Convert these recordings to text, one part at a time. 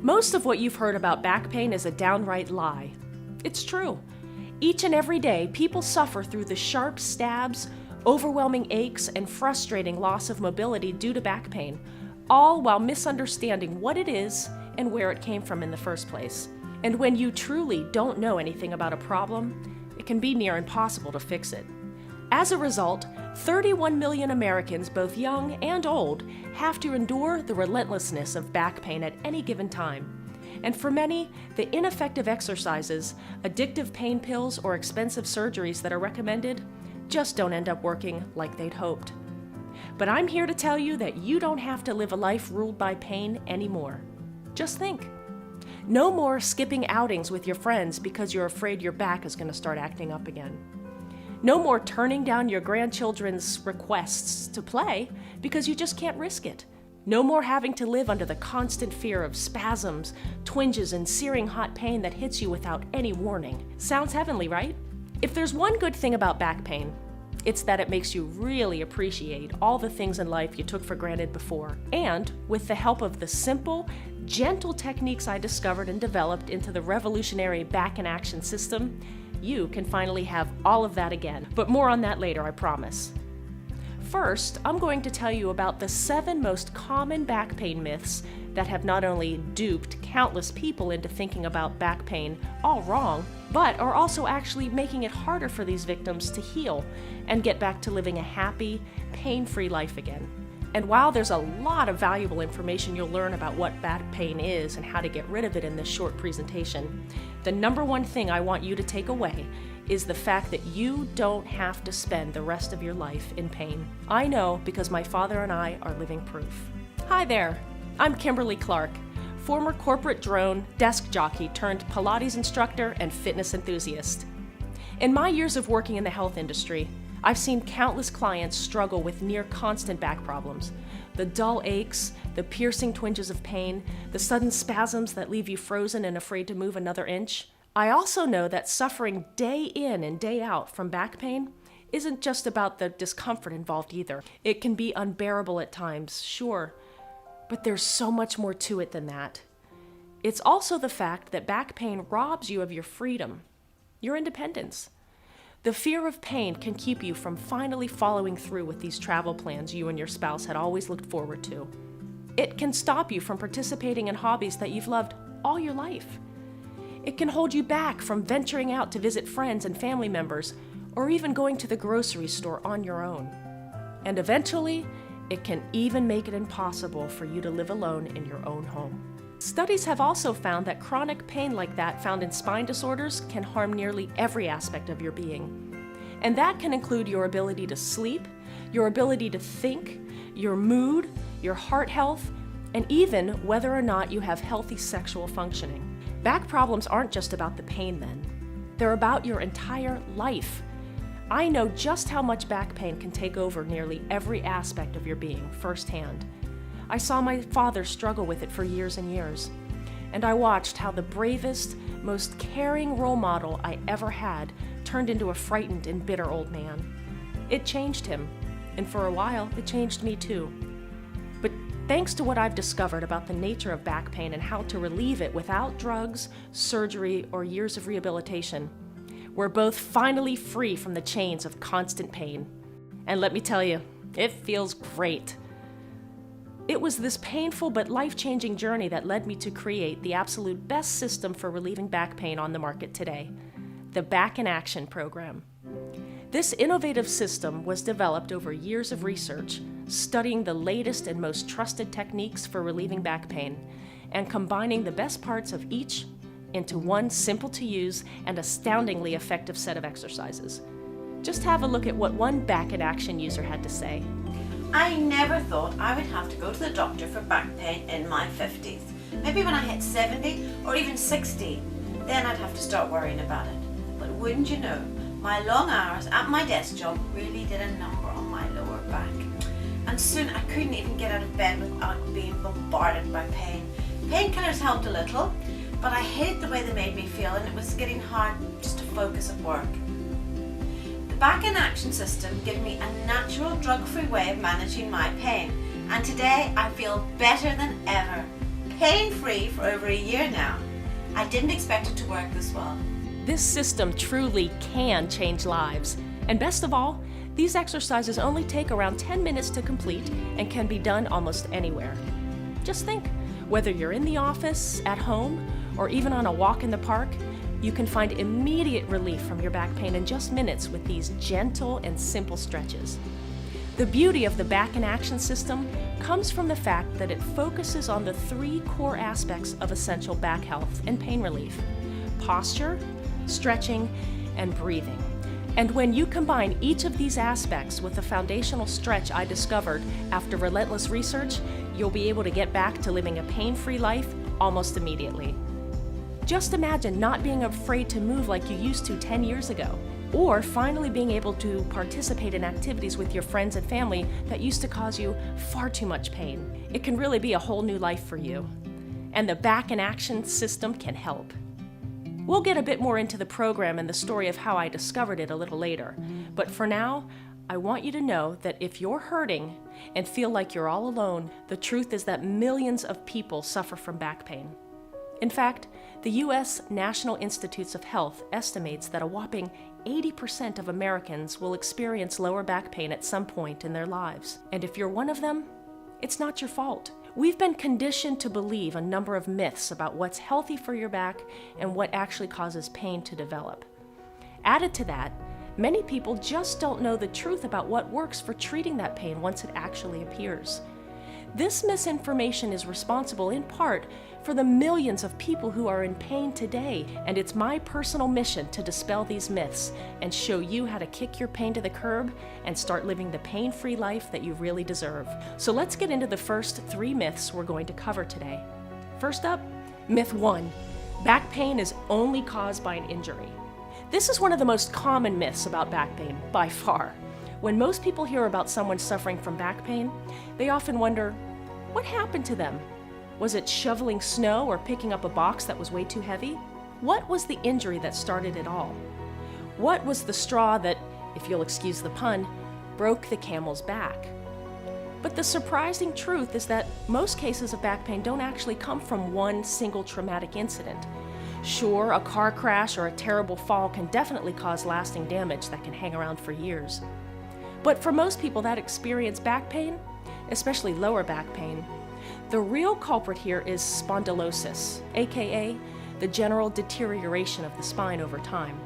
Most of what you've heard about back pain is a downright lie. It's true. Each and every day, people suffer through the sharp stabs, overwhelming aches, and frustrating loss of mobility due to back pain, all while misunderstanding what it is and where it came from in the first place. And when you truly don't know anything about a problem, it can be near impossible to fix it. As a result, 31 million Americans, both young and old, have to endure the relentlessness of back pain at any given time. And for many, the ineffective exercises, addictive pain pills, or expensive surgeries that are recommended just don't end up working like they'd hoped. But I'm here to tell you that you don't have to live a life ruled by pain anymore. Just think. No more skipping outings with your friends because you're afraid your back is going to start acting up again. No more turning down your grandchildren's requests to play because you just can't risk it. No more having to live under the constant fear of spasms, twinges, and searing hot pain that hits you without any warning. Sounds heavenly, right? If there's one good thing about back pain, it's that it makes you really appreciate all the things in life you took for granted before. And with the help of the simple, gentle techniques I discovered and developed into the revolutionary back in action system, you can finally have all of that again. But more on that later, I promise. First, I'm going to tell you about the 7 most common back pain myths that have not only duped countless people into thinking about back pain all wrong, but are also actually making it harder for these victims to heal and get back to living a happy, pain-free life again. And while there's a lot of valuable information you'll learn about what back pain is and how to get rid of it in this short presentation, the number one thing I want you to take away is the fact that you don't have to spend the rest of your life in pain. I know because my father and I are living proof. Hi there, I'm Kimberly Clark, former corporate drone desk jockey turned Pilates instructor and fitness enthusiast. In my years of working in the health industry, I've seen countless clients struggle with near constant back problems. The dull aches, the piercing twinges of pain, the sudden spasms that leave you frozen and afraid to move another inch. I also know that suffering day in and day out from back pain isn't just about the discomfort involved either. It can be unbearable at times, sure, but there's so much more to it than that. It's also the fact that back pain robs you of your freedom, your independence. The fear of pain can keep you from finally following through with these travel plans you and your spouse had always looked forward to. It can stop you from participating in hobbies that you've loved all your life. It can hold you back from venturing out to visit friends and family members, or even going to the grocery store on your own. And eventually, it can even make it impossible for you to live alone in your own home. Studies have also found that chronic pain like that found in spine disorders can harm nearly every aspect of your being. And that can include your ability to sleep, your ability to think, your mood, your heart health, and even whether or not you have healthy sexual functioning. Back problems aren't just about the pain then. They're about your entire life. I know just how much back pain can take over nearly every aspect of your being firsthand. I saw my father struggle with it for years and years, and I watched how the bravest, most caring role model I ever had turned into a frightened and bitter old man. It changed him, and for a while, it changed me too. But thanks to what I've discovered about the nature of back pain and how to relieve it without drugs, surgery, or years of rehabilitation, we're both finally free from the chains of constant pain. And let me tell you, it feels great. It was this painful but life-changing journey that led me to create the absolute best system for relieving back pain on the market today, the Back in Action program. This innovative system was developed over years of research, studying the latest and most trusted techniques for relieving back pain, and combining the best parts of each into one simple-to-use and astoundingly effective set of exercises. Just have a look at what one Back in Action user had to say. I never thought I would have to go to the doctor for back pain in my 50s. Maybe when I hit 70 or even 60, then I'd have to start worrying about it. But wouldn't you know, my long hours at my desk job really did a number on my lower back. And soon I couldn't even get out of bed without being bombarded by pain. Painkillers helped a little, but I hated the way they made me feel, and it was getting hard just to focus at work. The Back in Action system gave me a natural drug-free way of managing my pain, and today I feel better than ever. pain-free for over a year now. I didn't expect it to work this well. This system truly can change lives. And best of all, these exercises only take around 10 minutes to complete and can be done almost anywhere. Just think, whether you're in the office, at home, or even on a walk in the park, you can find immediate relief from your back pain in just minutes with these gentle and simple stretches. The beauty of the Back in Action system comes from the fact that it focuses on the 3 core aspects of essential back health and pain relief: posture, stretching, and breathing. And when you combine each of these aspects with the foundational stretch I discovered after relentless research, you'll be able to get back to living a pain-free life almost immediately. Just imagine not being afraid to move like you used to 10 years ago, or finally being able to participate in activities with your friends and family that used to cause you far too much pain. It can really be a whole new life for you. And the Back in Action system can help. We'll get a bit more into the program and the story of how I discovered it a little later. But for now, I want you to know that if you're hurting and feel like you're all alone, the truth is that millions of people suffer from back pain. In fact, the U.S. National Institutes of Health estimates that a whopping 80% of Americans will experience lower back pain at some point in their lives. And if you're one of them, it's not your fault. We've been conditioned to believe a number of myths about what's healthy for your back and what actually causes pain to develop. Added to that, many people just don't know the truth about what works for treating that pain once it actually appears. This misinformation is responsible in part for the millions of people who are in pain today, and it's my personal mission to dispel these myths and show you how to kick your pain to the curb and start living the pain-free life that you really deserve. So let's get into the first 3 myths we're going to cover today. First up, myth 1, back pain is only caused by an injury. This is one of the most common myths about back pain, by far. When most people hear about someone suffering from back pain, they often wonder, what happened to them? Was it shoveling snow or picking up a box that was way too heavy? What was the injury that started it all? What was the straw that, if you'll excuse the pun, broke the camel's back? But the surprising truth is that most cases of back pain don't actually come from one single traumatic incident. Sure, a car crash or a terrible fall can definitely cause lasting damage that can hang around for years. But for most people that experience back pain, especially lower back pain, the real culprit here is spondylosis, aka the general deterioration of the spine over time.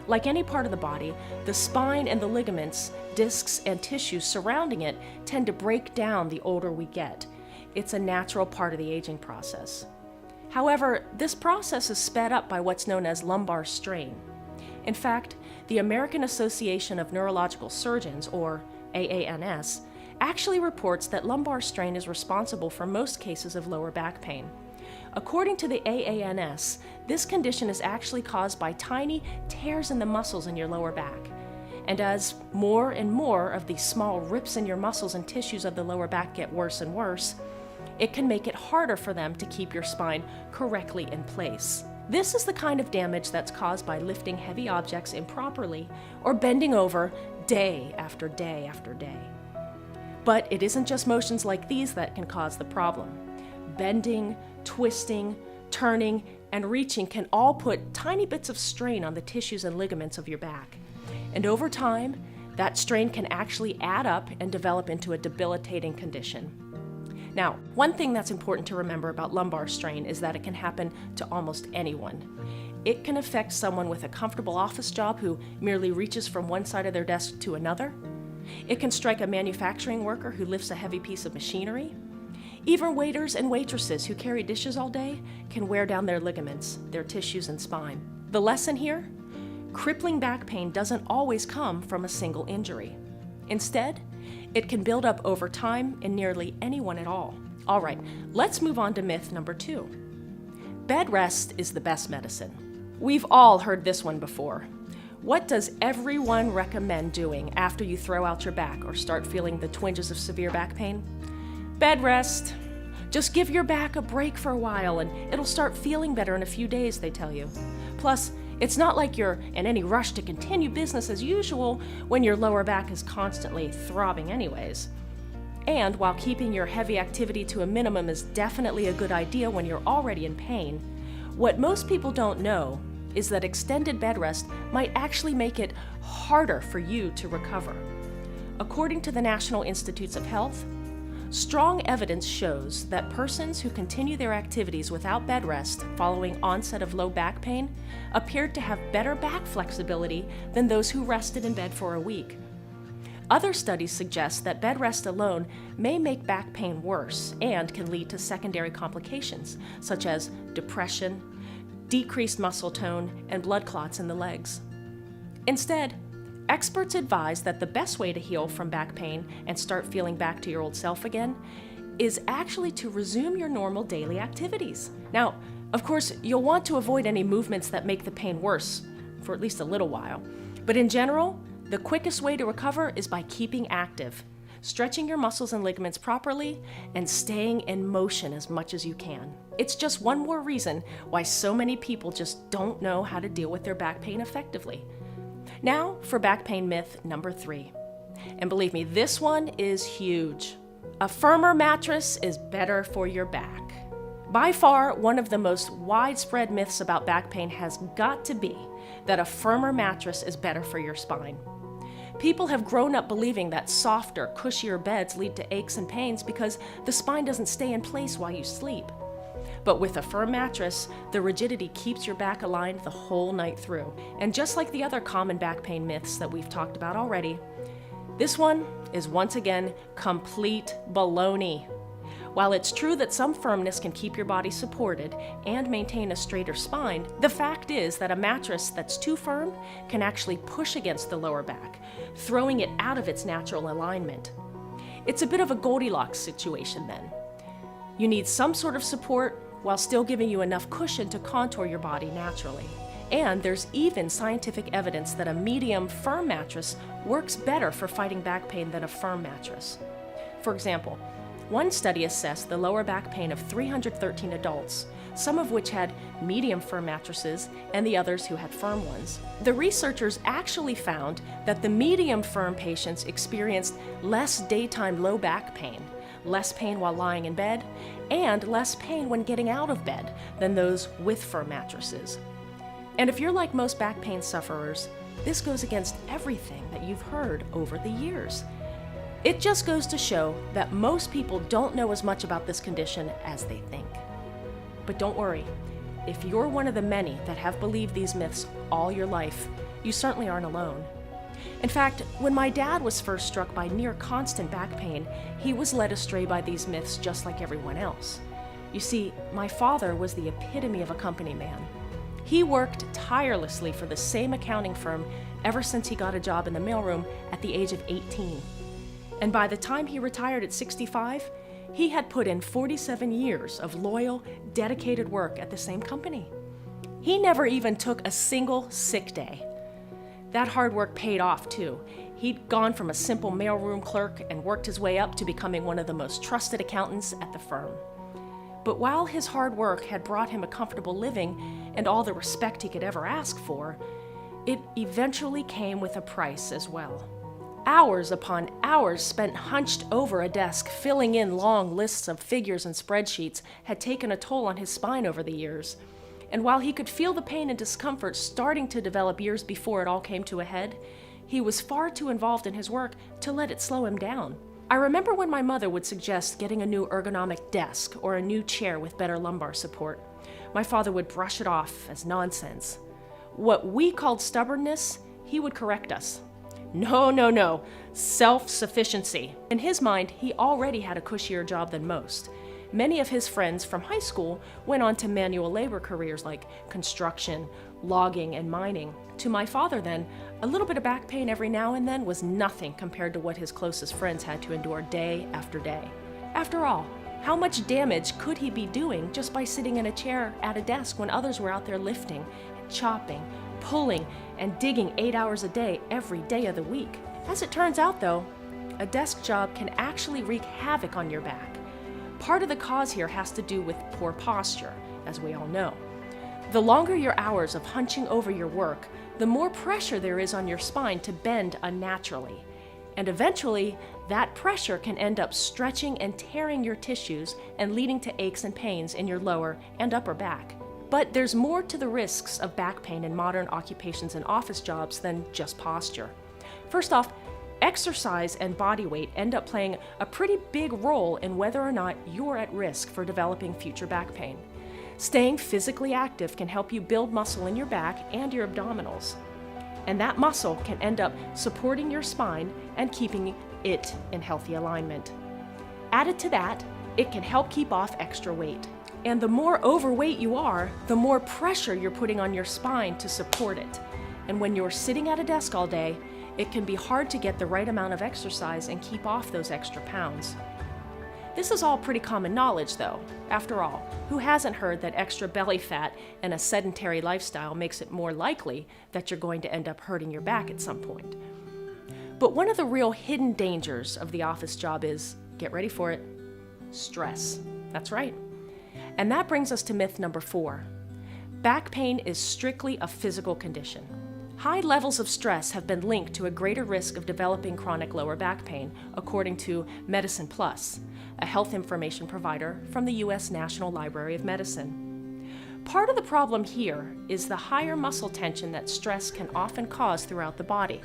Like any part of the body, the spine and the ligaments, discs, and tissues surrounding it tend to break down the older we get. It's a natural part of the aging process. However, this process is sped up by what's known as lumbar strain. In fact, the American Association of Neurological Surgeons, or AANS, actually reports that lumbar strain is responsible for most cases of lower back pain. According to the AANS, this condition is actually caused by tiny tears in the muscles in your lower back. And as more and more of these small rips in your muscles and tissues of the lower back get worse and worse, it can make it harder for them to keep your spine correctly in place. This is the kind of damage that's caused by lifting heavy objects improperly or bending over day after day after day. But it isn't just motions like these that can cause the problem. Bending, twisting, turning, and reaching can all put tiny bits of strain on the tissues and ligaments of your back. And over time, that strain can actually add up and develop into a debilitating condition. Now, one thing that's important to remember about lumbar strain is that it can happen to almost anyone. It can affect someone with a comfortable office job who merely reaches from one side of their desk to another. It can strike a manufacturing worker who lifts a heavy piece of machinery. Even waiters and waitresses who carry dishes all day can wear down their ligaments, their tissues, and spine. The lesson here? Crippling back pain doesn't always come from a single injury. Instead, it can build up over time in nearly anyone at all. All right, let's move on to myth number 2. Bed rest is the best medicine. We've all heard this one before. What does everyone recommend doing after you throw out your back or start feeling the twinges of severe back pain? Bed rest. Just give your back a break for a while and it'll start feeling better in a few days, they tell you. Plus, it's not like you're in any rush to continue business as usual when your lower back is constantly throbbing anyways. And while keeping your heavy activity to a minimum is definitely a good idea when you're already in pain, what most people don't know is that extended bed rest might actually make it harder for you to recover. According to the National Institutes of Health, strong evidence shows that persons who continue their activities without bed rest following onset of low back pain appeared to have better back flexibility than those who rested in bed for a week. Other studies suggest that bed rest alone may make back pain worse and can lead to secondary complications, such as depression, decreased muscle tone, and blood clots in the legs. Instead, experts advise that the best way to heal from back pain and start feeling back to your old self again is actually to resume your normal daily activities. Now, of course, you'll want to avoid any movements that make the pain worse for at least a little while. But in general, the quickest way to recover is by keeping active, stretching your muscles and ligaments properly, and staying in motion as much as you can. It's just one more reason why so many people just don't know how to deal with their back pain effectively. Now for back pain myth number 3. And believe me, this one is huge. A firmer mattress is better for your back. By far, one of the most widespread myths about back pain has got to be that a firmer mattress is better for your spine. People have grown up believing that softer, cushier beds lead to aches and pains because the spine doesn't stay in place while you sleep. But with a firm mattress, the rigidity keeps your back aligned the whole night through. And just like the other common back pain myths that we've talked about already, this one is once again complete baloney. While it's true that some firmness can keep your body supported and maintain a straighter spine, the fact is that a mattress that's too firm can actually push against the lower back, throwing it out of its natural alignment. It's a bit of a Goldilocks situation then. You need some sort of support while still giving you enough cushion to contour your body naturally. And there's even scientific evidence that a medium firm mattress works better for fighting back pain than a firm mattress. For example, one study assessed the lower back pain of 313 adults, some of which had medium firm mattresses and the others who had firm ones. The researchers actually found that the medium firm patients experienced less daytime low back pain, less pain while lying in bed, and less pain when getting out of bed than those with firm mattresses. And if you're like most back pain sufferers, this goes against everything that you've heard over the years. It just goes to show that most people don't know as much about this condition as they think. But don't worry, if you're one of the many that have believed these myths all your life, you certainly aren't alone. In fact, when my dad was first struck by near constant back pain, he was led astray by these myths just like everyone else. You see, my father was the epitome of a company man. He worked tirelessly for the same accounting firm ever since he got a job in the mailroom at the age of 18. And by the time he retired at 65, he had put in 47 years of loyal, dedicated work at the same company. He never even took a single sick day. That hard work paid off, too. He'd gone from a simple mailroom clerk and worked his way up to becoming one of the most trusted accountants at the firm. But while his hard work had brought him a comfortable living and all the respect he could ever ask for, it eventually came with a price as well. Hours upon hours spent hunched over a desk, filling in long lists of figures and spreadsheets, had taken a toll on his spine over the years. And while he could feel the pain and discomfort starting to develop years before it all came to a head, he was far too involved in his work to let it slow him down. I remember when my mother would suggest getting a new ergonomic desk or a new chair with better lumbar support. My father would brush it off as nonsense. What we called stubbornness, he would correct us. No, self-sufficiency. In his mind, he already had a cushier job than most. Many of his friends from high school went on to manual labor careers like construction, logging, and mining. To my father then, a little bit of back pain every now and then was nothing compared to what his closest friends had to endure day after day. After all, how much damage could he be doing just by sitting in a chair at a desk when others were out there lifting, chopping, pulling, and digging 8 hours a day every day of the week? As it turns out though, a desk job can actually wreak havoc on your back. Part of the cause here has to do with poor posture, as we all know. The longer your hours of hunching over your work, the more pressure there is on your spine to bend unnaturally. And eventually, that pressure can end up stretching and tearing your tissues and leading to aches and pains in your lower and upper back. But there's more to the risks of back pain in modern occupations and office jobs than just posture. First off, exercise and body weight end up playing a pretty big role in whether or not you're at risk for developing future back pain. Staying physically active can help you build muscle in your back and your abdominals. And that muscle can end up supporting your spine and keeping it in healthy alignment. Added to that, it can help keep off extra weight. And the more overweight you are, the more pressure you're putting on your spine to support it. And when you're sitting at a desk all day, it can be hard to get the right amount of exercise and keep off those extra pounds. This is all pretty common knowledge, though. After all, who hasn't heard that extra belly fat and a sedentary lifestyle makes it more likely that you're going to end up hurting your back at some point? But one of the real hidden dangers of the office job is, get ready for it, stress. That's right. And that brings us to myth number 4. Back pain is strictly a physical condition. High levels of stress have been linked to a greater risk of developing chronic lower back pain, according to Medicine Plus, a health information provider from the U.S. National Library of Medicine. Part of the problem here is the higher muscle tension that stress can often cause throughout the body,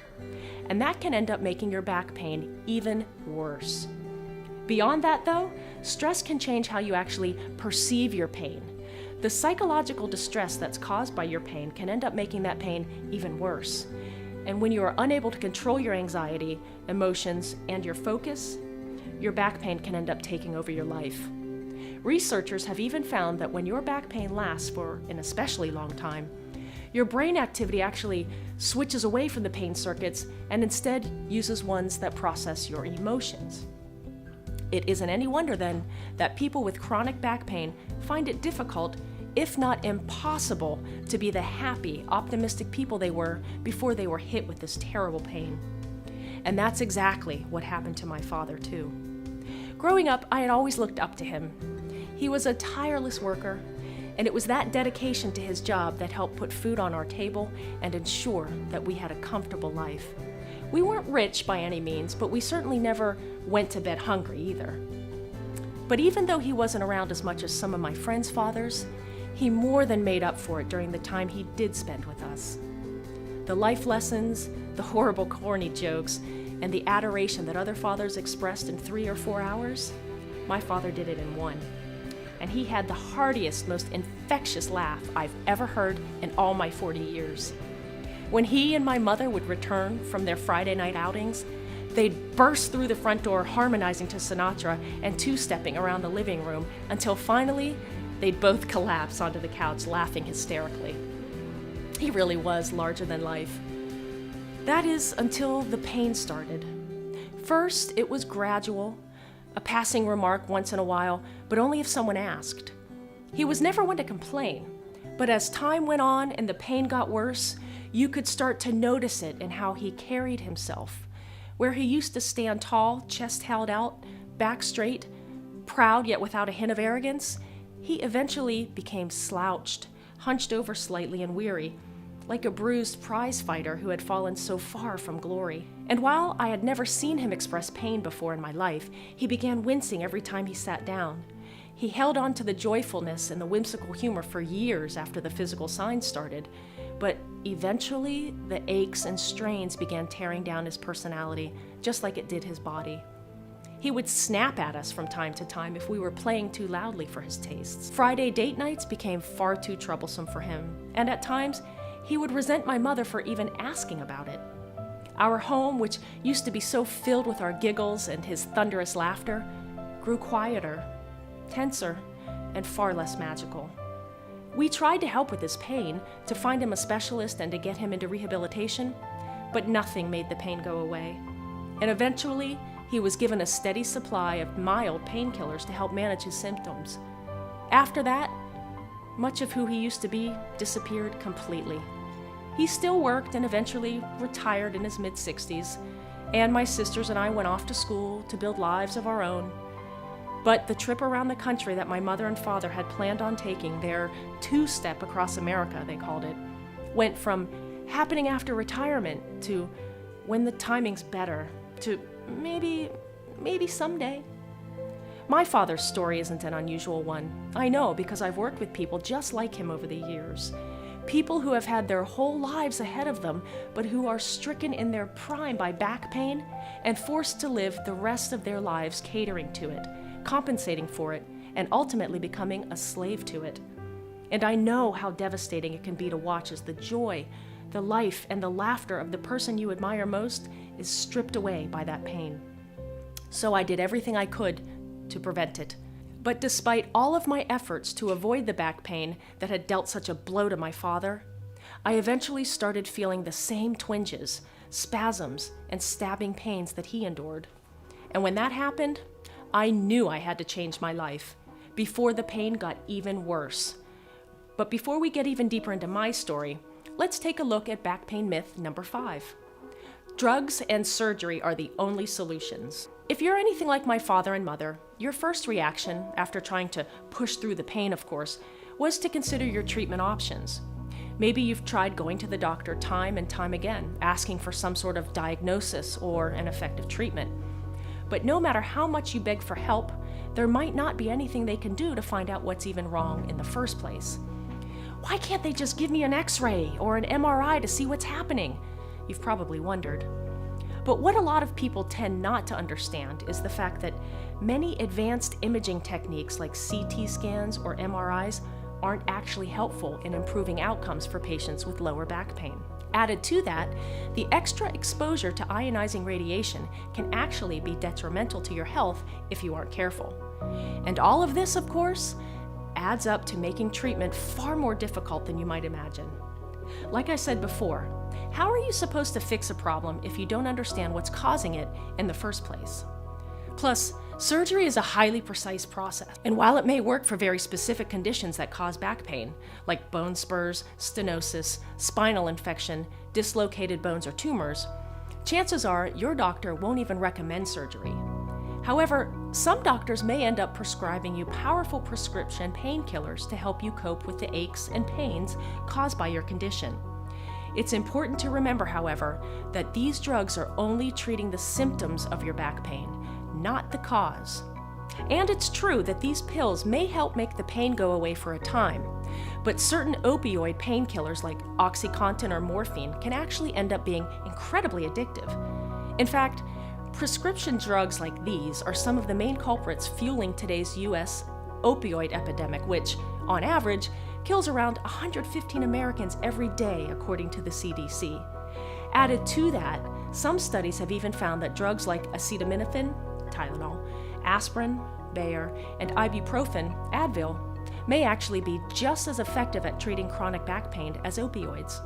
and that can end up making your back pain even worse. Beyond that, though, stress can change how you actually perceive your pain. The psychological distress that's caused by your pain can end up making that pain even worse. And when you are unable to control your anxiety, emotions, and your focus, your back pain can end up taking over your life. Researchers have even found that when your back pain lasts for an especially long time, your brain activity actually switches away from the pain circuits and instead uses ones that process your emotions. It isn't any wonder then that people with chronic back pain find it difficult, if not impossible, to be the happy, optimistic people they were before they were hit with this terrible pain. And that's exactly what happened to my father, too. Growing up, I had always looked up to him. He was a tireless worker, and it was that dedication to his job that helped put food on our table and ensure that we had a comfortable life. We weren't rich by any means, but we certainly never went to bed hungry either. But even though he wasn't around as much as some of my friends' fathers, he more than made up for it during the time he did spend with us. The life lessons, the horrible corny jokes, and the adoration that other fathers expressed in 3 or 4 hours, my father did it in 1. And he had the heartiest, most infectious laugh I've ever heard in all my 40 years. When he and my mother would return from their Friday night outings, they'd burst through the front door harmonizing to Sinatra and two-stepping around the living room until finally they'd both collapse onto the couch laughing hysterically. He really was larger than life. That is, until the pain started. First, it was gradual, a passing remark once in a while, but only if someone asked. He was never one to complain, but as time went on and the pain got worse, you could start to notice it in how he carried himself. Where he used to stand tall, chest held out, back straight, proud yet without a hint of arrogance, he eventually became slouched, hunched over slightly and weary, like a bruised prize fighter who had fallen so far from glory. And while I had never seen him express pain before in my life, he began wincing every time he sat down. He held on to the joyfulness and the whimsical humor for years after the physical signs started, but eventually the aches and strains began tearing down his personality, just like it did his body. He would snap at us from time to time if we were playing too loudly for his tastes. Friday date nights became far too troublesome for him, and at times, he would resent my mother for even asking about it. Our home, which used to be so filled with our giggles and his thunderous laughter, grew quieter, tenser, and far less magical. We tried to help with his pain, to find him a specialist and to get him into rehabilitation, but nothing made the pain go away. And eventually, he was given a steady supply of mild painkillers to help manage his symptoms. After that, much of who he used to be disappeared completely. He still worked and eventually retired in his mid-60s, and my sisters and I went off to school to build lives of our own. But the trip around the country that my mother and father had planned on taking, their two-step across America, they called it, went from happening after retirement to when the timing's better, to maybe someday. My father's story isn't an unusual one. I know because I've worked with people just like him over the years. People who have had their whole lives ahead of them, but who are stricken in their prime by back pain and forced to live the rest of their lives catering to it, compensating for it, and ultimately becoming a slave to it. And I know how devastating it can be to watch as the joy, the life, and the laughter of the person you admire most is stripped away by that pain. So I did everything I could to prevent it. But despite all of my efforts to avoid the back pain that had dealt such a blow to my father, I eventually started feeling the same twinges, spasms, and stabbing pains that he endured. And when that happened, I knew I had to change my life before the pain got even worse. But before we get even deeper into my story, let's take a look at back pain myth number 5. Drugs and surgery are the only solutions. If you're anything like my father and mother, your first reaction, after trying to push through the pain, of course, was to consider your treatment options. Maybe you've tried going to the doctor time and time again, asking for some sort of diagnosis or an effective treatment. But no matter how much you beg for help, there might not be anything they can do to find out what's even wrong in the first place. Why can't they just give me an X-ray or an MRI to see what's happening? You've probably wondered. But what a lot of people tend not to understand is the fact that many advanced imaging techniques like CT scans or MRIs aren't actually helpful in improving outcomes for patients with lower back pain. Added to that, the extra exposure to ionizing radiation can actually be detrimental to your health if you aren't careful. And all of this, of course, adds up to making treatment far more difficult than you might imagine. Like I said before, how are you supposed to fix a problem if you don't understand what's causing it in the first place? Plus, surgery is a highly precise process, and while it may work for very specific conditions that cause back pain, like bone spurs, stenosis, spinal infection, dislocated bones, or tumors, chances are your doctor won't even recommend surgery. However, some doctors may end up prescribing you powerful prescription painkillers to help you cope with the aches and pains caused by your condition. It's important to remember, however, that these drugs are only treating the symptoms of your back pain, not the cause. And it's true that these pills may help make the pain go away for a time, but certain opioid painkillers like OxyContin or morphine can actually end up being incredibly addictive. In fact, prescription drugs like these are some of the main culprits fueling today's U.S. opioid epidemic, which, on average, kills around 115 Americans every day, according to the CDC. Added to that, some studies have even found that drugs like acetaminophen, Tylenol, aspirin, Bayer, and ibuprofen, Advil, may actually be just as effective at treating chronic back pain as opioids.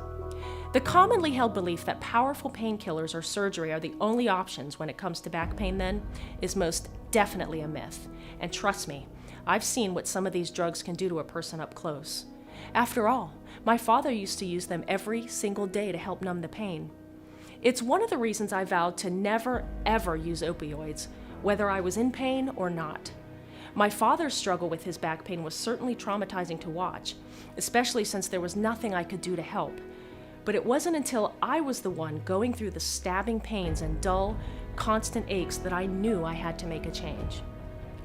The commonly held belief that powerful painkillers or surgery are the only options when it comes to back pain, then, is most definitely a myth. And trust me, I've seen what some of these drugs can do to a person up close. After all, my father used to use them every single day to help numb the pain. It's one of the reasons I vowed to never, ever use opioids, whether I was in pain or not. My father's struggle with his back pain was certainly traumatizing to watch, especially since there was nothing I could do to help. But it wasn't until I was the one going through the stabbing pains and dull, constant aches that I knew I had to make a change.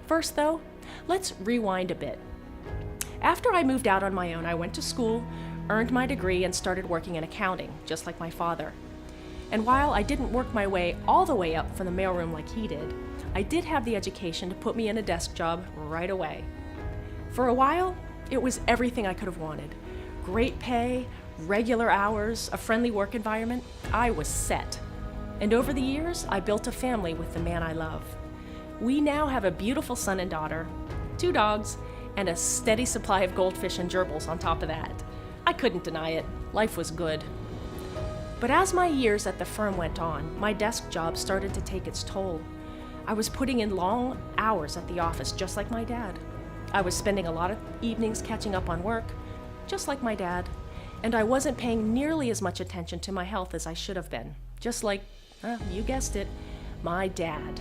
First, though, let's rewind a bit. After I moved out on my own, I went to school, earned my degree, and started working in accounting, just like my father. And while I didn't work my way all the way up from the mailroom like he did, I did have the education to put me in a desk job right away. For a while, it was everything I could have wanted. Great pay, regular hours, a friendly work environment. I was set. And over the years, I built a family with the man I love. We now have a beautiful son and daughter, 2 dogs, and a steady supply of goldfish and gerbils on top of that. I couldn't deny it. Life was good. But as my years at the firm went on, my desk job started to take its toll. I was putting in long hours at the office, just like my dad. I was spending a lot of evenings catching up on work, just like my dad. And I wasn't paying nearly as much attention to my health as I should have been, just like, you guessed it, my dad.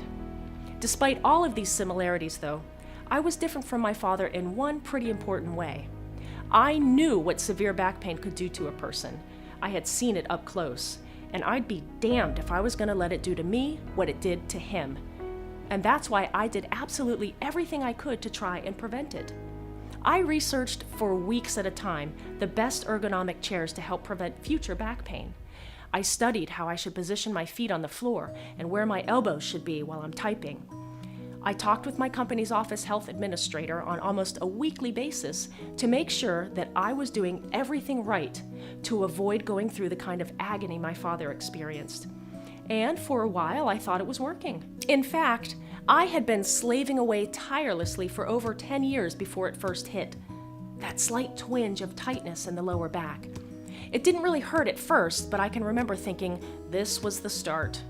Despite all of these similarities, though, I was different from my father in one pretty important way. I knew what severe back pain could do to a person. I had seen it up close, and I'd be damned if I was going to let it do to me what it did to him. And that's why I did absolutely everything I could to try and prevent it. I researched for weeks at a time the best ergonomic chairs to help prevent future back pain. I studied how I should position my feet on the floor and where my elbows should be while I'm typing. I talked with my company's office health administrator on almost a weekly basis to make sure that I was doing everything right to avoid going through the kind of agony my father experienced. And for a while, I thought it was working. In fact, I had been slaving away tirelessly for over 10 years before it first hit. That slight twinge of tightness in the lower back. It didn't really hurt at first, but I can remember thinking this was the start.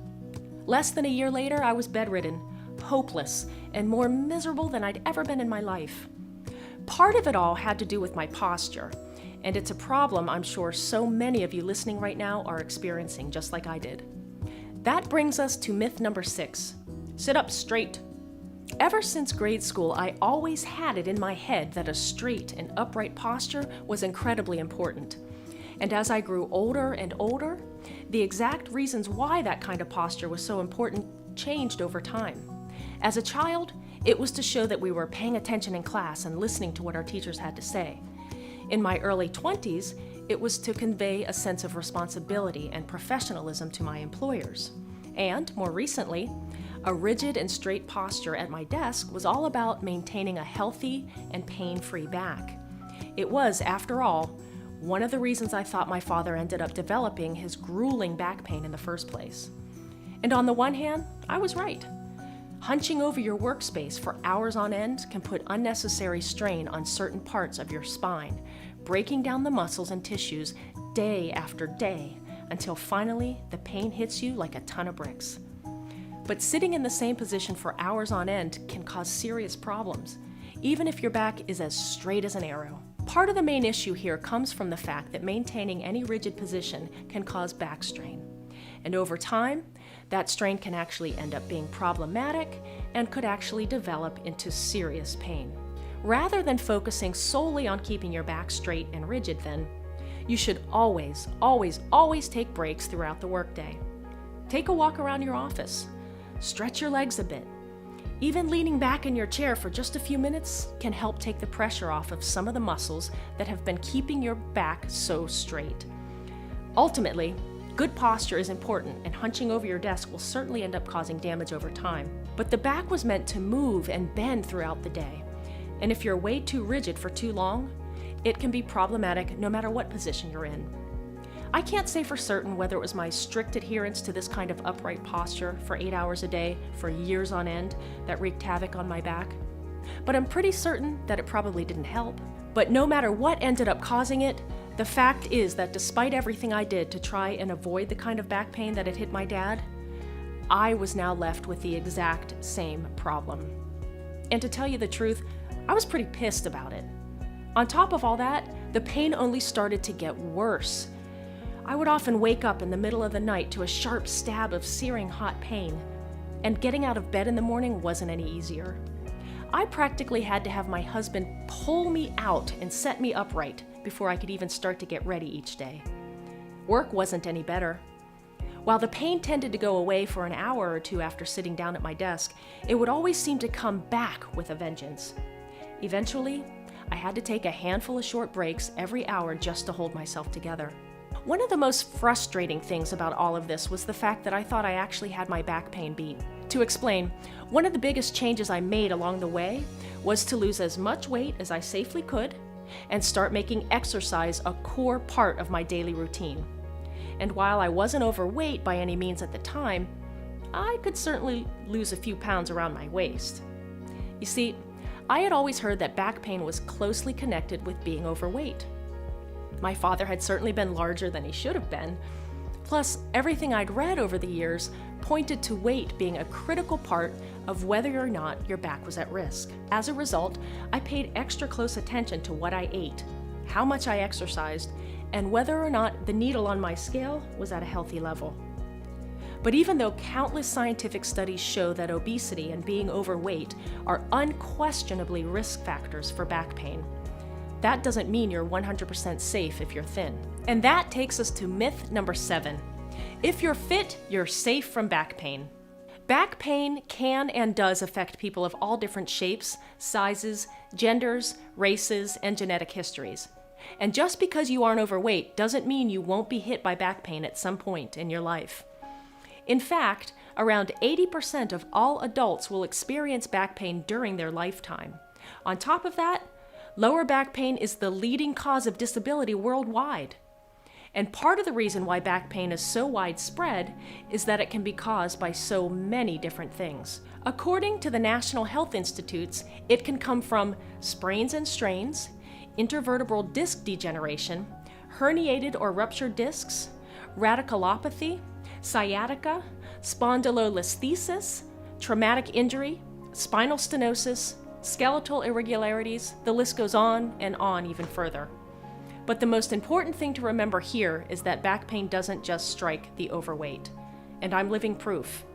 Less than a year later, I was bedridden, hopeless, and more miserable than I'd ever been in my life. Part of it all had to do with my posture, and it's a problem I'm sure so many of you listening right now are experiencing, just like I did. That brings us to myth number 6. Sit up straight. Ever since grade school, I always had it in my head that a straight and upright posture was incredibly important. And as I grew older and older, the exact reasons why that kind of posture was so important changed over time. As a child, it was to show that we were paying attention in class and listening to what our teachers had to say. In my early 20s, it was to convey a sense of responsibility and professionalism to my employers. And, more recently, a rigid and straight posture at my desk was all about maintaining a healthy and pain-free back. It was, after all, one of the reasons I thought my father ended up developing his grueling back pain in the first place. And on the one hand, I was right. Hunching over your workspace for hours on end can put unnecessary strain on certain parts of your spine, breaking down the muscles and tissues day after day until finally the pain hits you like a ton of bricks. But sitting in the same position for hours on end can cause serious problems, even if your back is as straight as an arrow. Part of the main issue here comes from the fact that maintaining any rigid position can cause back strain. And over time, that strain can actually end up being problematic and could actually develop into serious pain. Rather than focusing solely on keeping your back straight and rigid then, you should always take breaks throughout the workday. Take a walk around your office. Stretch your legs a bit. Even leaning back in your chair for just a few minutes can help take the pressure off of some of the muscles that have been keeping your back so straight. Ultimately, good posture is important, and hunching over your desk will certainly end up causing damage over time. But the back was meant to move and bend throughout the day. And if you're way too rigid for too long, it can be problematic no matter what position you're in. I can't say for certain whether it was my strict adherence to this kind of upright posture for 8 hours a day for years on end that wreaked havoc on my back, but I'm pretty certain that it probably didn't help. But no matter what ended up causing it, the fact is that despite everything I did to try and avoid the kind of back pain that had hit my dad, I was now left with the exact same problem. And to tell you the truth, I was pretty pissed about it. On top of all that, the pain only started to get worse. I would often wake up in the middle of the night to a sharp stab of searing hot pain, and getting out of bed in the morning wasn't any easier. I practically had to have my husband pull me out and set me upright before I could even start to get ready each day. Work wasn't any better. While the pain tended to go away for an hour or two after sitting down at my desk, it would always seem to come back with a vengeance. Eventually, I had to take a handful of short breaks every hour just to hold myself together. One of the most frustrating things about all of this was the fact that I thought I actually had my back pain beat. To explain, one of the biggest changes I made along the way was to lose as much weight as I safely could and start making exercise a core part of my daily routine. And while I wasn't overweight by any means at the time, I could certainly lose a few pounds around my waist. You see, I had always heard that back pain was closely connected with being overweight. My father had certainly been larger than he should have been. Plus, everything I'd read over the years pointed to weight being a critical part of whether or not your back was at risk. As a result, I paid extra close attention to what I ate, how much I exercised, and whether or not the needle on my scale was at a healthy level. But even though countless scientific studies show that obesity and being overweight are unquestionably risk factors for back pain, that doesn't mean you're 100% safe if you're thin. And that takes us to myth number 7. If you're fit, you're safe from back pain. Back pain can and does affect people of all different shapes, sizes, genders, races, and genetic histories. And just because you aren't overweight doesn't mean you won't be hit by back pain at some point in your life. In fact, around 80% of all adults will experience back pain during their lifetime. On top of that, lower back pain is the leading cause of disability worldwide. And part of the reason why back pain is so widespread is that it can be caused by so many different things. According to the National Health Institutes, it can come from sprains and strains, intervertebral disc degeneration, herniated or ruptured discs, radiculopathy, sciatica, spondylolisthesis, traumatic injury, spinal stenosis, skeletal irregularities, the list goes on and on even further. But the most important thing to remember here is that back pain doesn't just strike the overweight. And I'm living proof.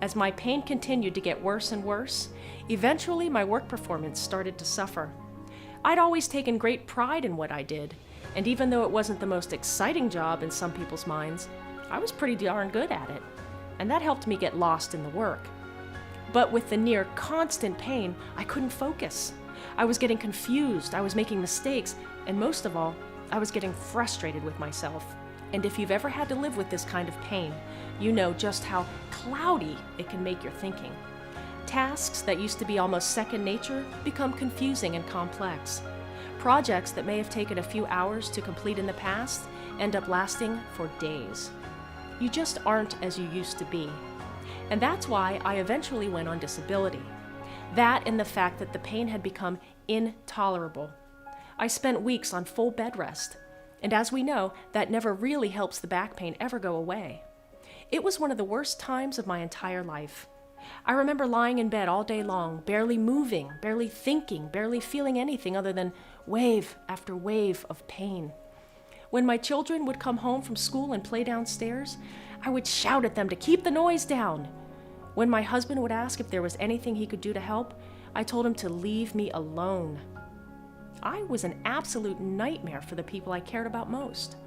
As my pain continued to get worse and worse, eventually my work performance started to suffer. I'd always taken great pride in what I did, and even though it wasn't the most exciting job in some people's minds, I was pretty darn good at it, and that helped me get lost in the work. But with the near constant pain, I couldn't focus. I was getting confused, I was making mistakes, and most of all, I was getting frustrated with myself. And if you've ever had to live with this kind of pain, you know just how cloudy it can make your thinking. Tasks that used to be almost second nature become confusing and complex. Projects that may have taken a few hours to complete in the past end up lasting for days. You just aren't as you used to be. And that's why I eventually went on disability. That and the fact that the pain had become intolerable. I spent weeks on full bed rest. And as we know, that never really helps the back pain ever go away. It was one of the worst times of my entire life. I remember lying in bed all day long, barely moving, barely thinking, barely feeling anything other than wave after wave of pain. When my children would come home from school and play downstairs, I would shout at them to keep the noise down. When my husband would ask if there was anything he could do to help, I told him to leave me alone. I was an absolute nightmare for the people I cared about most.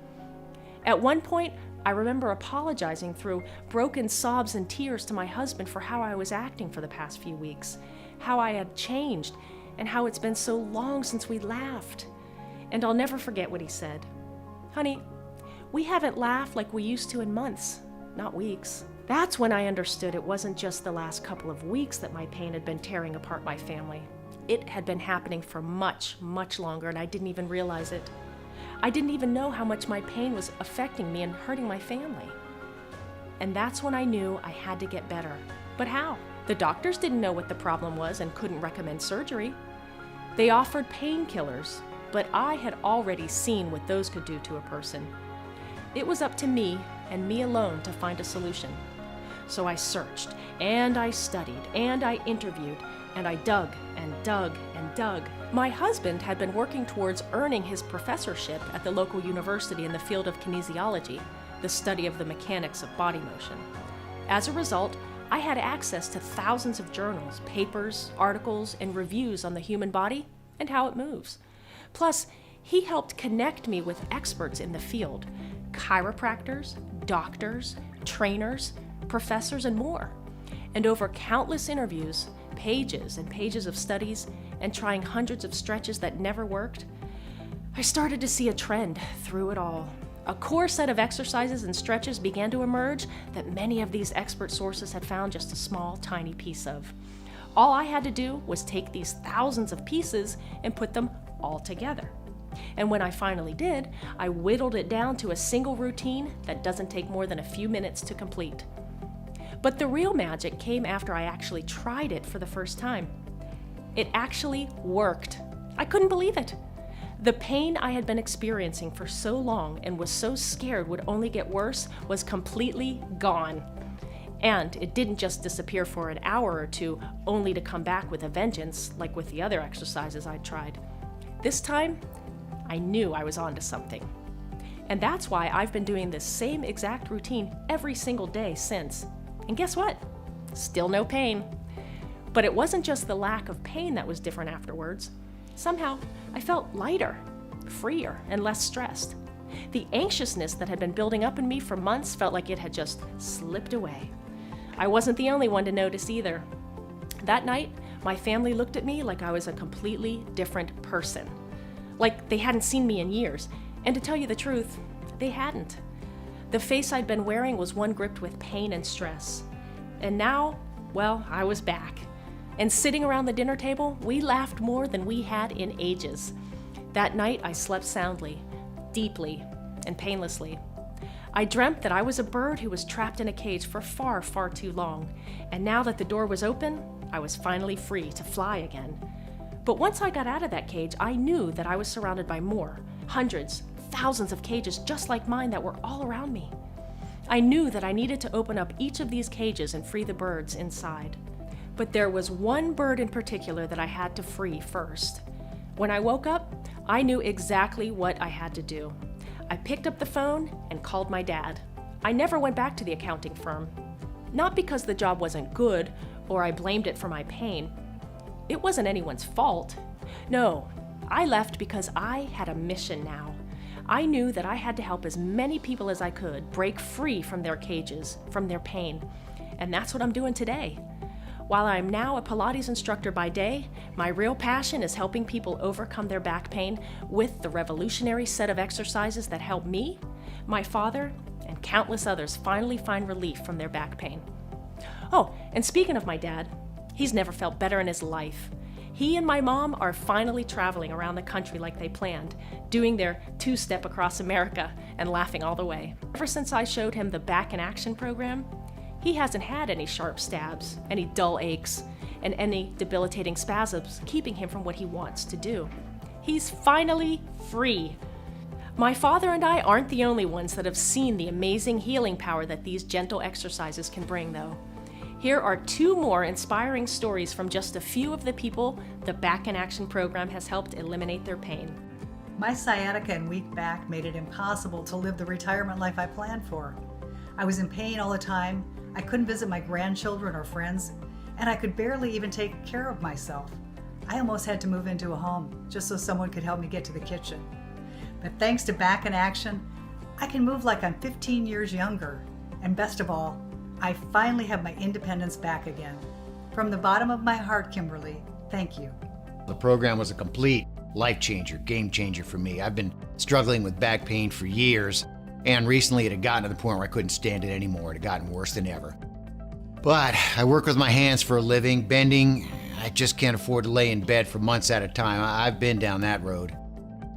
At one point, I remember apologizing through broken sobs and tears to my husband for how I was acting for the past few weeks, how I had changed, and how it's been so long since we laughed. And I'll never forget what he said. "Honey, we haven't laughed like we used to in months, not weeks." That's when I understood it wasn't just the last couple of weeks that my pain had been tearing apart my family. It had been happening for much, much longer, and I didn't even realize it. I didn't even know how much my pain was affecting me and hurting my family. And that's when I knew I had to get better. But how? The doctors didn't know what the problem was and couldn't recommend surgery. They offered painkillers, but I had already seen what those could do to a person. It was up to me and me alone to find a solution. So I searched, and I studied, and I interviewed, and I dug and dug and dug. My husband had been working towards earning his professorship at the local university in the field of kinesiology, the study of the mechanics of body motion. As a result, I had access to thousands of journals, papers, articles, and reviews on the human body and how it moves. Plus, he helped connect me with experts in the field, chiropractors, doctors, trainers, professors, and more. And over countless interviews, pages and pages of studies, and trying hundreds of stretches that never worked, I started to see a trend through it all. A core set of exercises and stretches began to emerge that many of these expert sources had found just a small, tiny piece of. All I had to do was take these thousands of pieces and put them all together. And when I finally did, I whittled it down to a single routine that doesn't take more than a few minutes to complete. But the real magic came after I actually tried it for the first time. It actually worked. I couldn't believe it. The pain I had been experiencing for so long and was so scared would only get worse was completely gone. And it didn't just disappear for an hour or two, only to come back with a vengeance, like with the other exercises I'd tried. This time, I knew I was onto something. And that's why I've been doing this same exact routine every single day since. And guess what? Still no pain. But it wasn't just the lack of pain that was different afterwards. Somehow, I felt lighter, freer, and less stressed. The anxiousness that had been building up in me for months felt like it had just slipped away. I wasn't the only one to notice either. That night, my family looked at me like I was a completely different person. Like they hadn't seen me in years. And to tell you the truth, they hadn't. The face I'd been wearing was one gripped with pain and stress. And now, well, I was back. And sitting around the dinner table, we laughed more than we had in ages. That night, I slept soundly, deeply, and painlessly. I dreamt that I was a bird who was trapped in a cage for far, far too long. And now that the door was open, I was finally free to fly again. But once I got out of that cage, I knew that I was surrounded by more, hundreds, thousands of cages just like mine that were all around me. I knew that I needed to open up each of these cages and free the birds inside. But there was one bird in particular that I had to free first. When I woke up, I knew exactly what I had to do. I picked up the phone and called my dad. I never went back to the accounting firm. Not because the job wasn't good or I blamed it for my pain. It wasn't anyone's fault. No, I left because I had a mission now. I knew that I had to help as many people as I could break free from their cages, from their pain. And that's what I'm doing today. While I'm now a Pilates instructor by day, my real passion is helping people overcome their back pain with the revolutionary set of exercises that help me, my father, and countless others finally find relief from their back pain. Oh, and speaking of my dad, he's never felt better in his life. He and my mom are finally traveling around the country like they planned, doing their two-step across America and laughing all the way. Ever since I showed him the Back in Action program, he hasn't had any sharp stabs, any dull aches, and any debilitating spasms keeping him from what he wants to do. He's finally free. My father and I aren't the only ones that have seen the amazing healing power that these gentle exercises can bring, though. Here are two more inspiring stories from just a few of the people the Back in Action program has helped eliminate their pain. My sciatica and weak back made it impossible to live the retirement life I planned for. I was in pain all the time, I couldn't visit my grandchildren or friends, and I could barely even take care of myself. I almost had to move into a home just so someone could help me get to the kitchen. But thanks to Back in Action, I can move like I'm 15 years younger. And best of all, I finally have my independence back again. From the bottom of my heart, Kimberly, thank you. The program was a complete life changer, game changer for me. I've been struggling with back pain for years, and recently it had gotten to the point where I couldn't stand it anymore. It had gotten worse than ever. But I work with my hands for a living. Bending, I just can't afford to lay in bed for months at a time. I've been down that road.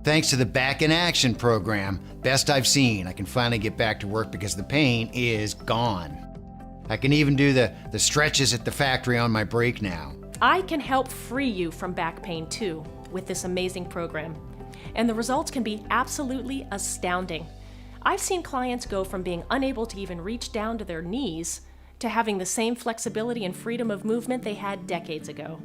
Thanks to the Back in Action program, best I've seen, I can finally get back to work because the pain is gone. I can even do the stretches at the factory on my break now. I can help free you from back pain too with this amazing program. And the results can be absolutely astounding. I've seen clients go from being unable to even reach down to their knees to having the same flexibility and freedom of movement they had decades ago.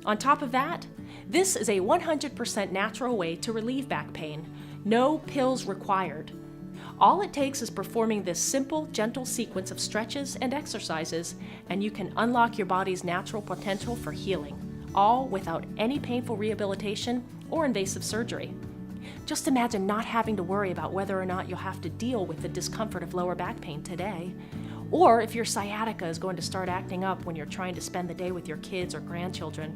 On top of that, this is a 100% natural way to relieve back pain. No pills required. All it takes is performing this simple, gentle sequence of stretches and exercises, and you can unlock your body's natural potential for healing, all without any painful rehabilitation or invasive surgery. Just imagine not having to worry about whether or not you'll have to deal with the discomfort of lower back pain today, or if your sciatica is going to start acting up when you're trying to spend the day with your kids or grandchildren.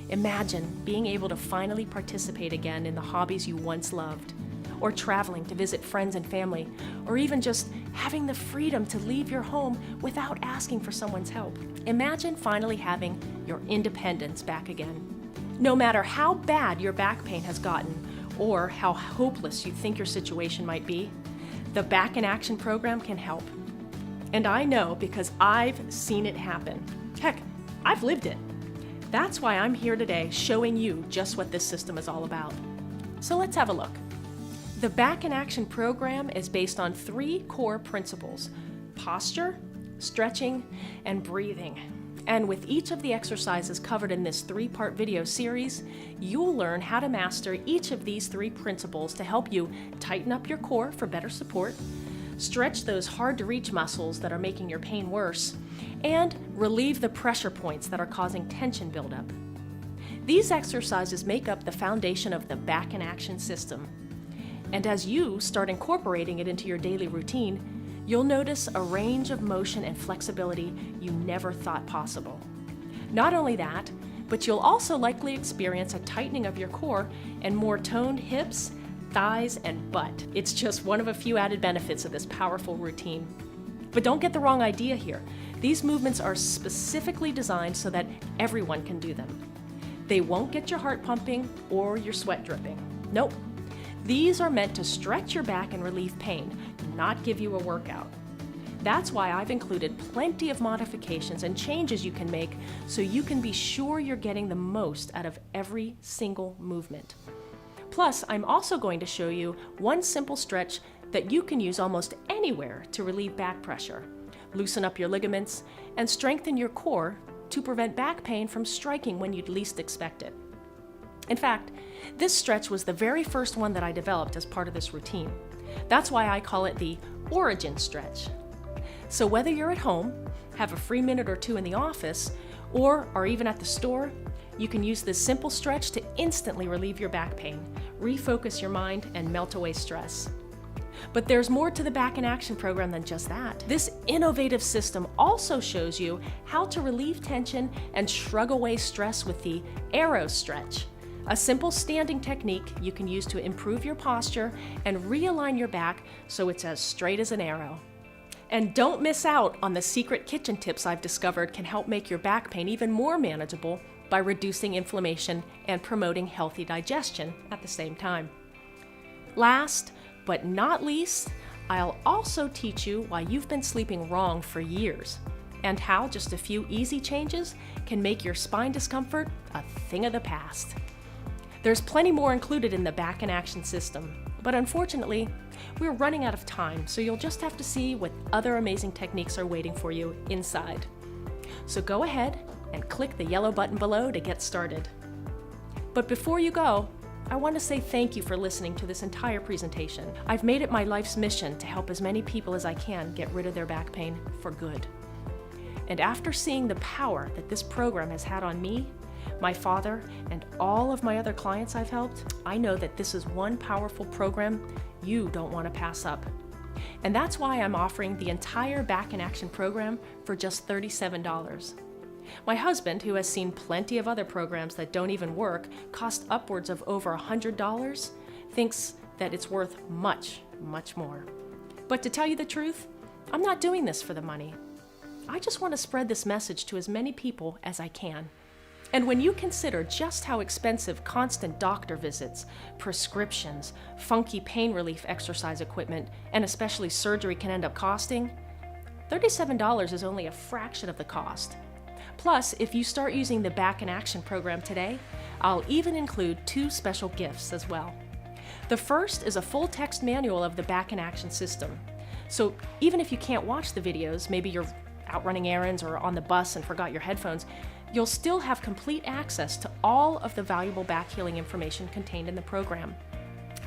Imagine being able to finally participate again in the hobbies you once loved, or traveling to visit friends and family, or even just having the freedom to leave your home without asking for someone's help. Imagine finally having your independence back again. No matter how bad your back pain has gotten, or how hopeless you think your situation might be, the Back in Action program can help. And I know because I've seen it happen. Heck, I've lived it. That's why I'm here today showing you just what this system is all about. So let's have a look. The Back in Action program is based on 3 core principles: posture, stretching, and breathing. And with each of the exercises covered in this 3-part video series, you'll learn how to master each of these 3 principles to help you tighten up your core for better support, stretch those hard-to-reach muscles that are making your pain worse, and relieve the pressure points that are causing tension buildup. These exercises make up the foundation of the Back in Action system. And as you start incorporating it into your daily routine, you'll notice a range of motion and flexibility you never thought possible. Not only that, but you'll also likely experience a tightening of your core and more toned hips, thighs, and butt. It's just one of a few added benefits of this powerful routine. But don't get the wrong idea here. These movements are specifically designed so that everyone can do them. They won't get your heart pumping or your sweat dripping. Nope. These are meant to stretch your back and relieve pain, not give you a workout. That's why I've included plenty of modifications and changes you can make so you can be sure you're getting the most out of every single movement. Plus, I'm also going to show you one simple stretch that you can use almost anywhere to relieve back pressure, loosen up your ligaments, and strengthen your core to prevent back pain from striking when you'd least expect it. In fact, this stretch was the very first one that I developed as part of this routine. That's why I call it the origin stretch. So whether you're at home, have a free minute or two in the office, or are even at the store, you can use this simple stretch to instantly relieve your back pain, refocus your mind, and melt away stress. But there's more to the Back in Action program than just that. This innovative system also shows you how to relieve tension and shrug away stress with the arrow stretch, a simple standing technique you can use to improve your posture and realign your back so it's as straight as an arrow. And don't miss out on the secret kitchen tips I've discovered can help make your back pain even more manageable by reducing inflammation and promoting healthy digestion at the same time. Last but not least, I'll also teach you why you've been sleeping wrong for years and how just a few easy changes can make your spine discomfort a thing of the past. There's plenty more included in the Back in Action system, but unfortunately, we're running out of time, so you'll just have to see what other amazing techniques are waiting for you inside. So go ahead and click the yellow button below to get started. But before you go, I want to say thank you for listening to this entire presentation. I've made it my life's mission to help as many people as I can get rid of their back pain for good. And after seeing the power that this program has had on me, my father, and all of my other clients I've helped, I know that this is one powerful program you don't want to pass up. And that's why I'm offering the entire Back in Action program for just $37. My husband, who has seen plenty of other programs that don't even work, cost upwards of over $100, thinks that it's worth much, much more. But to tell you the truth, I'm not doing this for the money. I just want to spread this message to as many people as I can. And when you consider just how expensive constant doctor visits, prescriptions, funky pain relief exercise equipment, and especially surgery can end up costing, $37 is only a fraction of the cost. Plus, if you start using the Back in Action program today, I'll even include 2 special gifts as well. The first is a full text manual of the Back in Action system. So even if you can't watch the videos, maybe you're out running errands or on the bus and forgot your headphones, you'll still have complete access to all of the valuable back healing information contained in the program.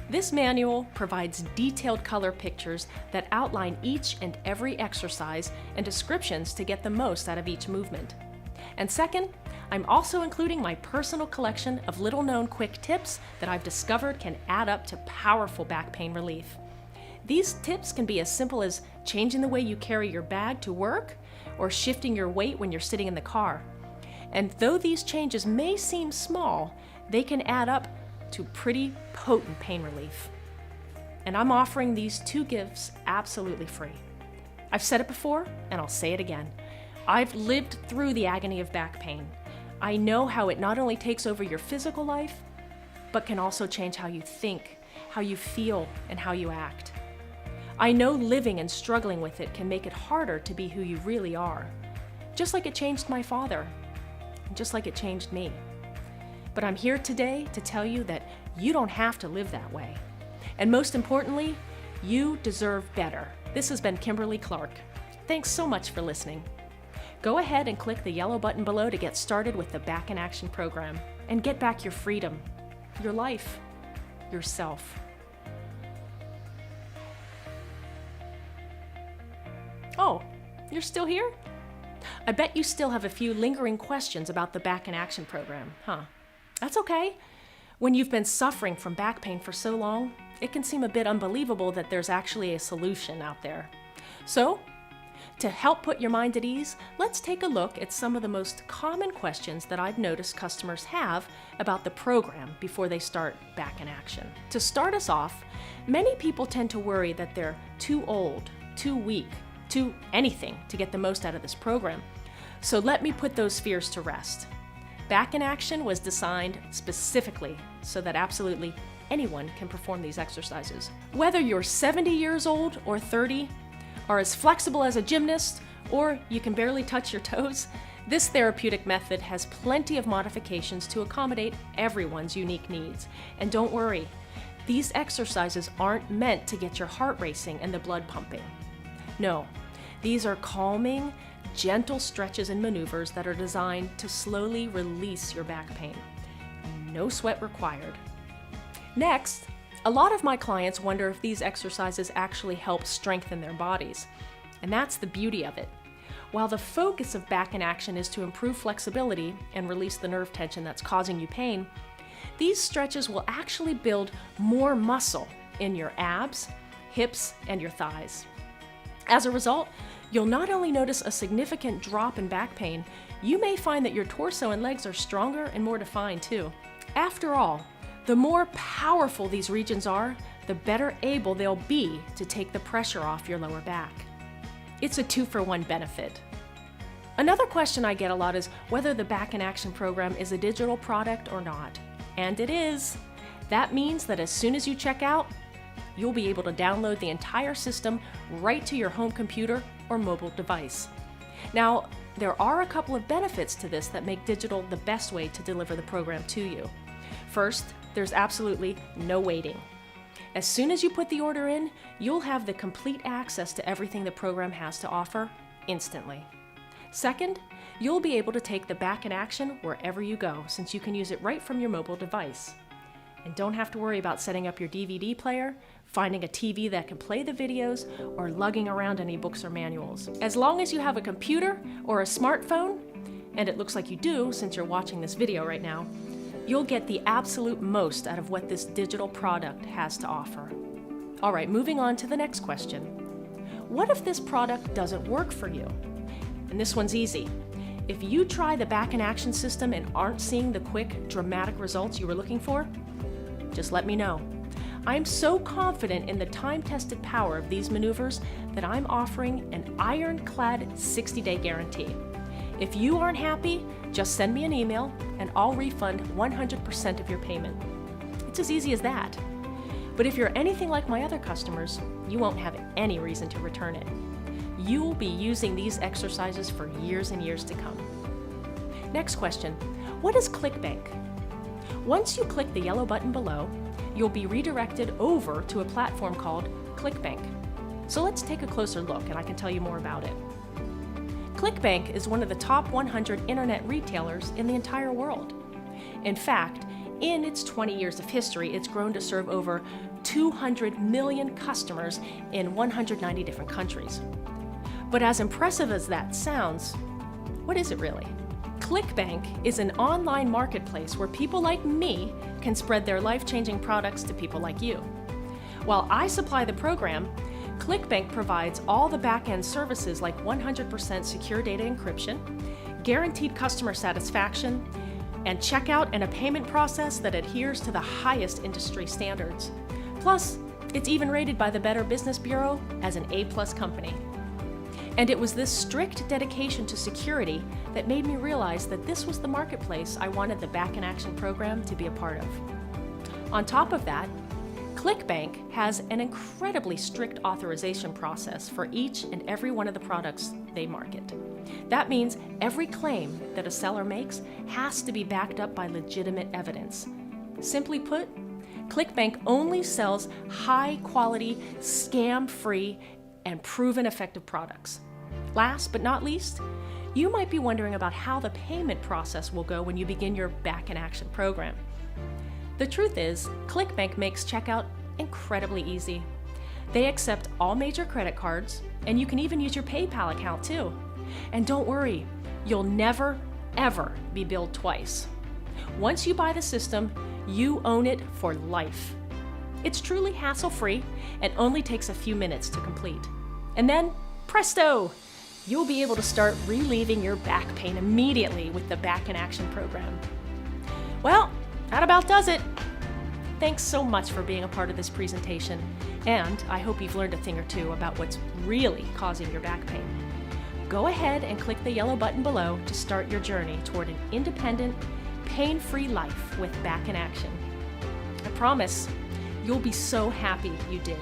This manual provides detailed color pictures that outline each and every exercise and descriptions to get the most out of each movement. And second, I'm also including my personal collection of little-known quick tips that I've discovered can add up to powerful back pain relief. These tips can be as simple as changing the way you carry your bag to work or shifting your weight when you're sitting in the car. And though these changes may seem small, they can add up to pretty potent pain relief. And I'm offering these 2 gifts absolutely free. I've said it before, and I'll say it again. I've lived through the agony of back pain. I know how it not only takes over your physical life, but can also change how you think, how you feel, and how you act. I know living and struggling with it can make it harder to be who you really are, just like it changed my father, just like it changed me. But I'm here today to tell you that you don't have to live that way. And most importantly, you deserve better. This has been Kimberly Clark. Thanks so much for listening. Go ahead and click the yellow button below to get started with the Back in Action program and get back your freedom, your life, yourself. Oh, you're still here? I bet you still have a few lingering questions about the Back in Action program, huh? That's okay. When you've been suffering from back pain for so long, it can seem a bit unbelievable that there's actually a solution out there. So, to help put your mind at ease, let's take a look at some of the most common questions that I've noticed customers have about the program before they start back in action. To start us off, many people tend to worry that they're too old, too weak, too anything to get the most out of this program. So let me put those fears to rest. Back in Action was designed specifically so that absolutely anyone can perform these exercises. Whether you're 70 years old or 30, are as flexible as a gymnast, or you can barely touch your toes, this therapeutic method has plenty of modifications to accommodate everyone's unique needs. And don't worry, these exercises aren't meant to get your heart racing and the blood pumping. No, these are calming, gentle stretches and maneuvers that are designed to slowly release your back pain. No sweat required. Next, a lot of my clients wonder if these exercises actually help strengthen their bodies. And that's the beauty of it. While the focus of back in action is to improve flexibility and release the nerve tension that's causing you pain, these stretches will actually build more muscle in your abs, hips, and your thighs. As a result, you'll not only notice a significant drop in back pain, you may find that your torso and legs are stronger and more defined too. After all, the more powerful these regions are, the better able they'll be to take the pressure off your lower back. It's a 2-for-1 benefit. Another question I get a lot is whether the Back in Action program is a digital product or not. And it is. That means that as soon as you check out, you'll be able to download the entire system right to your home computer or mobile device. Now, there are a couple of benefits to this that make digital the best way to deliver the program to you. First, there's absolutely no waiting. As soon as you put the order in, you'll have the complete access to everything the program has to offer instantly. Second, you'll be able to take the Back in Action wherever you go, since you can use it right from your mobile device. And don't have to worry about setting up your DVD player, finding a TV that can play the videos, or lugging around any books or manuals. As long as you have a computer or a smartphone, and it looks like you do since you're watching this video right now, you'll get the absolute most out of what this digital product has to offer. All right, moving on to the next question. What if this product doesn't work for you? And this one's easy. If you try the Back in Action system and aren't seeing the quick, dramatic results you were looking for, just let me know. I'm so confident in the time-tested power of these maneuvers that I'm offering an ironclad 60-day guarantee. If you aren't happy, just send me an email and I'll refund 100% of your payment. It's as easy as that. But if you're anything like my other customers, you won't have any reason to return it. You'll be using these exercises for years and years to come. Next question, what is ClickBank? Once you click the yellow button below, you'll be redirected over to a platform called ClickBank. So let's take a closer look and I can tell you more about it. ClickBank is one of the top 100 internet retailers in the entire world. In fact, in its 20 years of history, it's grown to serve over 200 million customers in 190 different countries. But as impressive as that sounds, what is it really? ClickBank is an online marketplace where people like me can spread their life-changing products to people like you. While I supply the program, ClickBank provides all the back-end services like 100% secure data encryption, guaranteed customer satisfaction, and checkout and a payment process that adheres to the highest industry standards. Plus, it's even rated by the Better Business Bureau as an A+ company. And it was this strict dedication to security that made me realize that this was the marketplace I wanted the Back in Action program to be a part of. On top of that, ClickBank has an incredibly strict authorization process for each and every one of the products they market. That means every claim that a seller makes has to be backed up by legitimate evidence. Simply put, ClickBank only sells high-quality, scam-free, and proven effective products. Last but not least, you might be wondering about how the payment process will go when you begin your Back in Action program. The truth is, ClickBank makes checkout incredibly easy. They accept all major credit cards, and you can even use your PayPal account too. And don't worry, you'll never, ever be billed twice. Once you buy the system, you own it for life. It's truly hassle-free and only takes a few minutes to complete. And then, presto! You'll be able to start relieving your back pain immediately with the Back in Action program. Well, that about does it. Thanks so much for being a part of this presentation, and I hope you've learned a thing or two about what's really causing your back pain. Go ahead and click the yellow button below to start your journey toward an independent, pain-free life with Back in Action. I promise you'll be so happy you did.